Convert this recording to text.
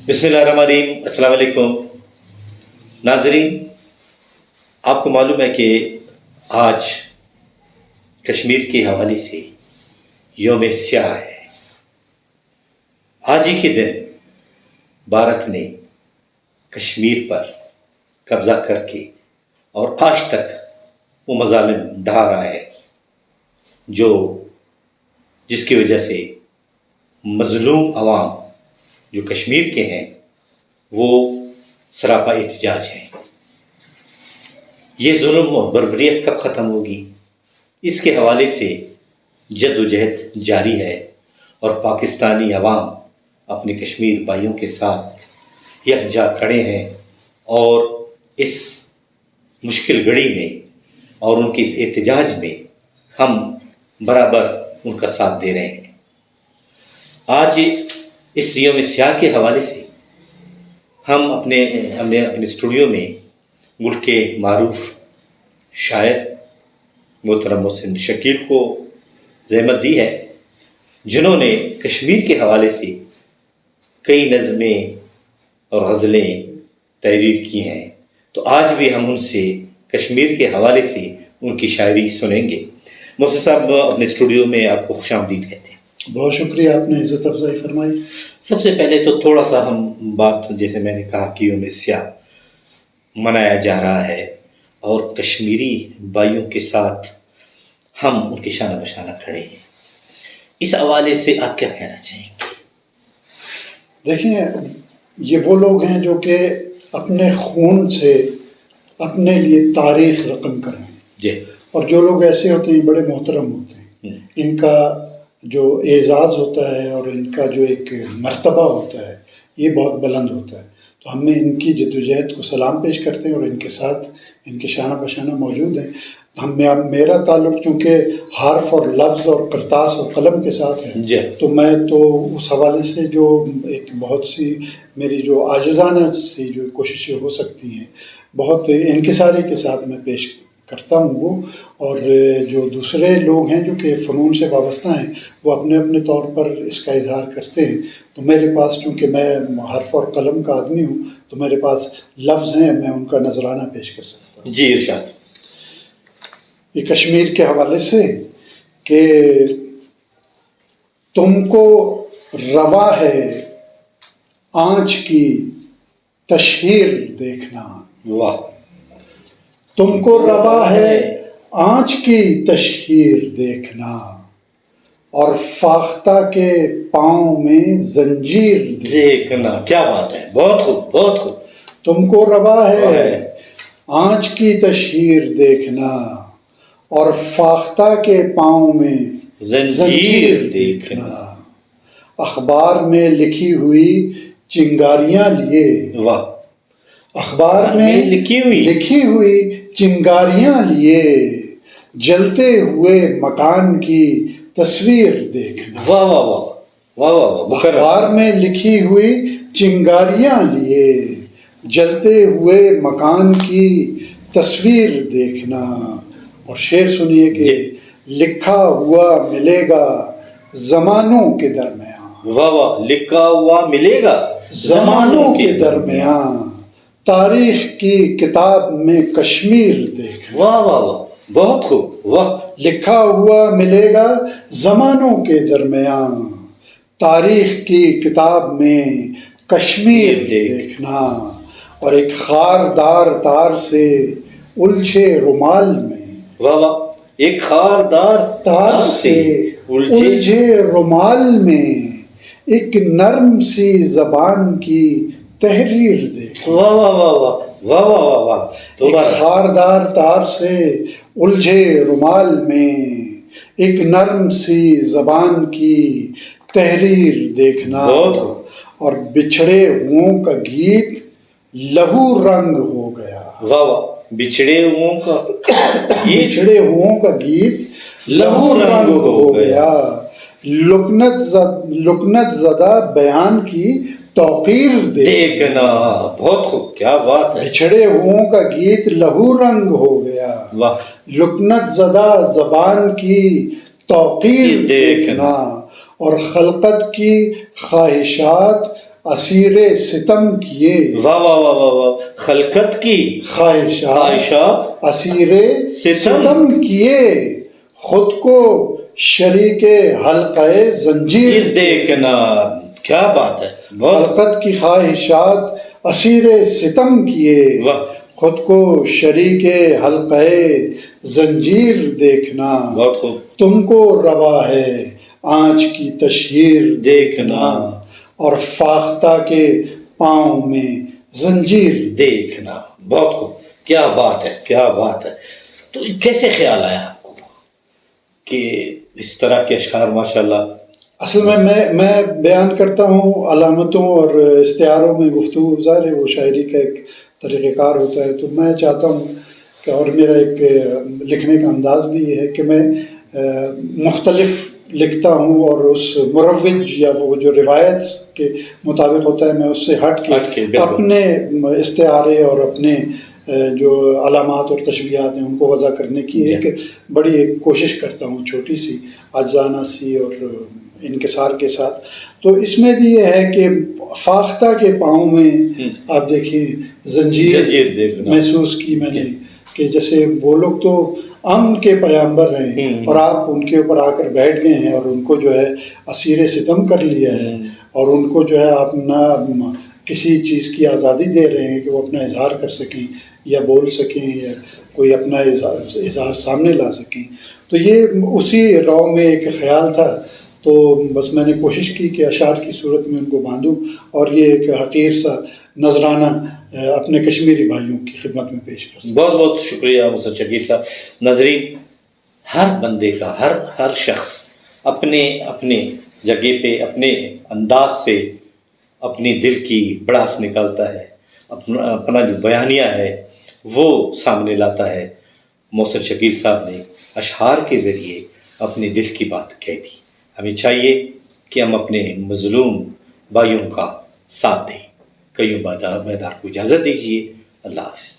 بسم اللہ الرحمن الرحیم۔ السلام علیکم ناظرین، آپ کو معلوم ہے کہ آج کشمیر کے حوالے سے یوم سیاہ ہے۔ آج ہی کے دن بھارت نے کشمیر پر قبضہ کر کے اور آج تک وہ مظالم ڈھا رہا ہے جس کی وجہ سے مظلوم عوام جو کشمیر کے ہیں وہ سراپا احتجاج ہیں۔ یہ ظلم اور بربریت کب ختم ہوگی، اس کے حوالے سے جد و جہد جاری ہے اور پاکستانی عوام اپنے کشمیر بھائیوں کے ساتھ یکجا کھڑے ہیں اور اس مشکل گھڑی میں اور ان کے اس احتجاج میں ہم برابر ان کا ساتھ دے رہے ہیں۔ آج اس یوم سیاہ کے حوالے سے ہم اپنے اسٹوڈیو میں ملک کے معروف شاعر محترم محسن شکیل کو زحمت دی ہے، جنہوں نے کشمیر کے حوالے سے کئی نظمیں اور غزلیں تحریر کی ہیں۔ تو آج بھی ہم ان سے کشمیر کے حوالے سے ان کی شاعری سنیں گے۔ محسن صاحب، اپنے اسٹوڈیو میں آپ کو خوش آمدید کہتے ہیں۔ بہت شکریہ، آپ نے عزت افزائی فرمائی۔ سب سے پہلے تو تھوڑا سا ہم بات، جیسے میں نے کہا کہ یوم سیاہ منایا جا رہا ہے اور کشمیری بھائیوں کے ساتھ ہم ان کے شانہ بشانہ کھڑے ہیں، اس حوالے سے آپ کیا کہنا چاہیں گے؟ دیکھیں، یہ وہ لوگ ہیں جو کہ اپنے خون سے اپنے لیے تاریخ رقم کر رہے ہیں جی، اور جو لوگ ایسے ہوتے ہیں بڑے محترم ہوتے ہیں۔ ان کا جو اعزاز ہوتا ہے اور ان کا جو ایک مرتبہ ہوتا ہے یہ بہت بلند ہوتا ہے۔ تو ہم ان کی جدوجہد کو سلام پیش کرتے ہیں اور ان کے ساتھ ان کے شانہ بشانہ موجود ہیں۔ میرا تعلق چونکہ حرف اور لفظ اور کرتاس اور قلم کے ساتھ ہے، تو میں تو اس حوالے سے جو ایک بہت سی میری جو عاجزانہ سی جو کوششیں ہو سکتی ہیں بہت انکساری کے ساتھ میں پیش کرتا ہوں وہ، اور جو دوسرے لوگ ہیں جو کہ فنون سے وابستہ ہیں وہ اپنے اپنے طور پر اس کا اظہار کرتے ہیں۔ تو میرے پاس چونکہ میں حرف اور قلم کا آدمی ہوں تو میرے پاس لفظ ہیں، میں ان کا نذرانہ پیش کر سکتا ہوں۔ جی، ارشاد۔ یہ کشمیر کے حوالے سے کہ تم کو روا ہے آنچ کی تشہیر دیکھنا، واہ، تم کو روا ہے آنچ کی تشہیر دیکھنا، اور فاختہ کے پاؤں میں زنجیر دیکھنا۔ کیا بات ہے، بہت خوب، بہت خوب۔ تم کو روا ہے آنچ کی تشہیر دیکھنا اور فاختہ کے پاؤں میں زنجیر دیکھنا، اخبار میں لکھی ہوئی چنگاریاں لیے، واہ، اخبار میں لکھی ہوئی چنگاریاں لیے جلتے ہوئے مکان کی تصویر دیکھنا، واہ واہ واہ واہ واہ، اخبار میں لکھی ہوئی چنگاریاں لیے جلتے ہوئے مکان کی تصویر دیکھنا۔ اور شعر سنیے کہ لکھا ہوا ملے گا زمانوں کے درمیان، واہ واہ، لکھا ہوا ملے گا زمانوں کے درمیان، تاریخ کی کتاب میں کشمیر دیکھنا۔ واہ واہ واہ، بہت خوب، واہ۔ لکھا ہوا ملے گا زمانوں کے درمیان، تاریخ کی کتاب میں کشمیر دیکھنا، اور ایک خاردار تار سے الجھے رومال میں، واہ واہ، ایک خاردار تار سے الجھے رومال میں ایک نرم سی زبان کی تحریر دیکھنا۔ واہ واہ واہ واہ واہ واہ واہ، ایک خاردار تار سے الجھے رومال میں ایک نرم سی زبان کی تحریر دیکھنا، اور بچھڑے ہوں کا گیت لہو رنگ ہو گیا، واہ واہ، بچھڑے ہوں کا گیت لہو رنگ ہو گیا، لکنت زدہ بیان کی توقیر دیکھنا۔ بہت خوب، کیا بات ہے۔ بچھڑے ہوں کا گیت لہو رنگ ہو گیا، لکنت زدہ زبان کی توقیر دیکھنا، اور خلقت کی خواہشات اسیر ستم کیے، واہ واہ واہ واہ واہ، خلقت کی خواہشات اسیر ستم ستم کیے، خود کو شریک حلقہ زنجیر دیکھنا. کیا بات ہے، بہت خلقت کی خواہشات اسیر ستم کیے، واہ، خود کو شریک حلقہ زنجیر دیکھنا، بہت خوب. تم کو روا ہے آنچ کی تشہیر دیکھنا، اور فاختہ کے پاؤں میں زنجیر دیکھنا. بہت خوب، کیا بات ہے، کیا بات ہے. تو کیسے خیال آیا آپ کو کہ اس طرح کے اشعار ماشاءاللہ؟ اصل میں بیان کرتا ہوں علامتوں اور استعاروں میں گفتگو، ظاہر ہے وہ شاعری کا ایک طریقہ کار ہوتا ہے، تو میں چاہتا ہوں کہ، اور میرا ایک لکھنے کا انداز بھی یہ ہے کہ میں مختلف لکھتا ہوں، اور اس مروج یا وہ جو روایت کے مطابق ہوتا ہے میں اس سے ہٹ کے اپنے استعارے اور اپنے جو علامات اور تشبیہات ہیں ان کو وضع کرنے کی ایک بڑی ایک کوشش کرتا ہوں، چھوٹی سی عاجزانہ سی اور انکسار کے ساتھ. تو اس میں بھی یہ ہے کہ فاختہ کے پاؤں میں آپ دیکھیں زنجیر محسوس کی میں نے، کہ جیسے وہ لوگ تو امن کے پیامبر ہیں اور آپ ان کے اوپر آ کر بیٹھ گئے ہیں اور ان کو جو ہے اسیر ستم کر لیا ہے، اور ان کو جو ہے آپ نہ کسی چیز کی آزادی دے رہے ہیں کہ وہ اپنا اظہار کر سکیں یا بول سکیں یا کوئی اپنا اظہار سامنے لا سکیں. تو یہ اسی رو میں ایک خیال تھا، تو بس میں نے کوشش کی کہ اشعار کی صورت میں ان کو باندھوں اور یہ ایک حقیر سا نذرانہ اپنے کشمیری بھائیوں کی خدمت میں پیش کر سکوں. بہت بہت شکریہ محسن شکیل صاحب. ناظرین، ہر بندے کا، ہر شخص اپنے جگہ پہ اپنے انداز سے اپنی دل کی بڑاس نکالتا ہے، اپنا جو بیانیہ ہے وہ سامنے لاتا ہے. محسن شکیل صاحب نے اشعار کے ذریعے اپنے دل کی بات کہہ دی. ہمیں چاہیے کہ ہم اپنے مظلوم بھائیوں کا ساتھ دیں. کئیوں بیدار کو اجازت دیجیے. اللہ حافظ.